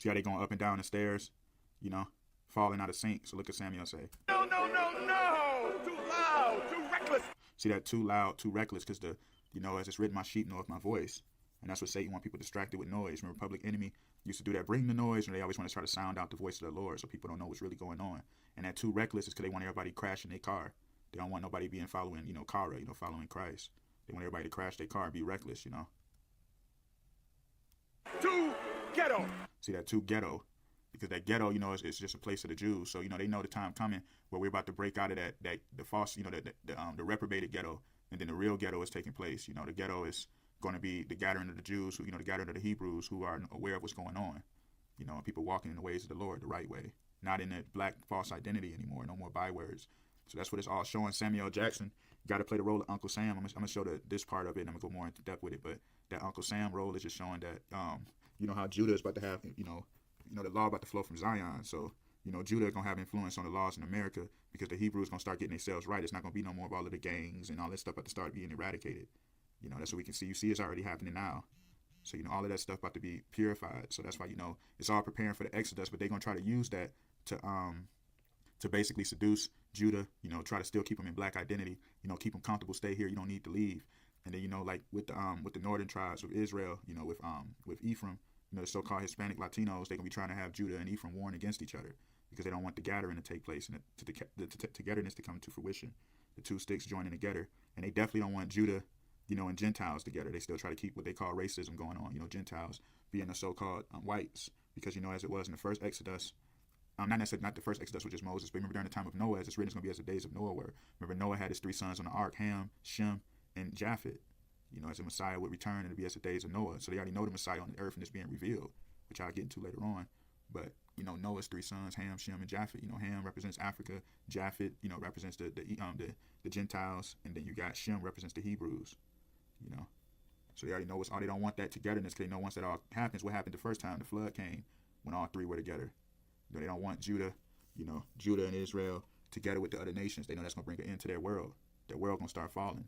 See how they going up and down the stairs, you know, falling out of sync. So look at Samuel say, No, no, no, no! Too loud, too reckless. see that too loud, too reckless, because as it's written, my sheep knoweth my voice. And that's what Satan want people distracted with noise. Remember, Public Enemy used to do that, bring the noise, and they always want to try to sound out the voice of the Lord so people don't know what's really going on. And that too reckless is because they want everybody crashing their car. They don't want nobody being following, Kara, following Christ. They want everybody to crash their car and be reckless, Too ghetto. See that too ghetto, because that ghetto, it's just a place of the Jews. So they know the time coming where we're about to break out of that the false, the reprobated ghetto, and then the real ghetto is taking place. The ghetto is going to be the gathering of the Jews, who the gathering of the Hebrews, who are aware of what's going on. And people walking in the ways of the Lord the right way, not in that black false identity anymore. No more bywords. So that's what it's all showing. Samuel Jackson got to play the role of Uncle Sam. I'm gonna show this part of it, and I'm gonna go more into depth with it. But that Uncle Sam role is just showing that how Judah is about to have the law about to flow from Zion. So Judah is gonna have influence on the laws in America because the Hebrews gonna start getting themselves right. It's not gonna be no more of all of the gangs and all that stuff about to start being eradicated. That's what we can see. You see it's already happening now. So all of that stuff about to be purified. So that's why it's all preparing for the Exodus. But they're gonna try to use that to basically seduce Judah, try to still keep them in black identity, keep them comfortable, stay here, you don't need to leave. And then, like with the northern tribes of Israel, with Ephraim, the so-called Hispanic Latinos, they're going to be trying to have Judah and Ephraim warring against each other because they don't want the gathering to take place and the togetherness to come to fruition, the two sticks joining together. And they definitely don't want Judah, and Gentiles together. They still try to keep what they call racism going on, Gentiles being the so-called whites, because, as it was in the first Exodus, not necessarily not the first Exodus, which is Moses, but remember during the time of Noah, as it's written, it's going to be as the days of Noah were. Remember, Noah had his 3 sons on the ark, Ham, Shem, and Japheth. As the Messiah would return, and it'd be as the days of Noah. So they already know the Messiah on the earth, and it's being revealed, which I'll get into later on. But Noah's 3 sons, Ham, Shem, and Japheth. Ham represents Africa, Japheth, represents the Gentiles, and then you got Shem represents the Hebrews. So they already know they don't want that togetherness, because they know once that all happens, what happened the first time the flood came, when all 3 were together. They don't want Judah, Judah and Israel together with the other nations. They know that's going to bring an end to their world. Their world going to start falling.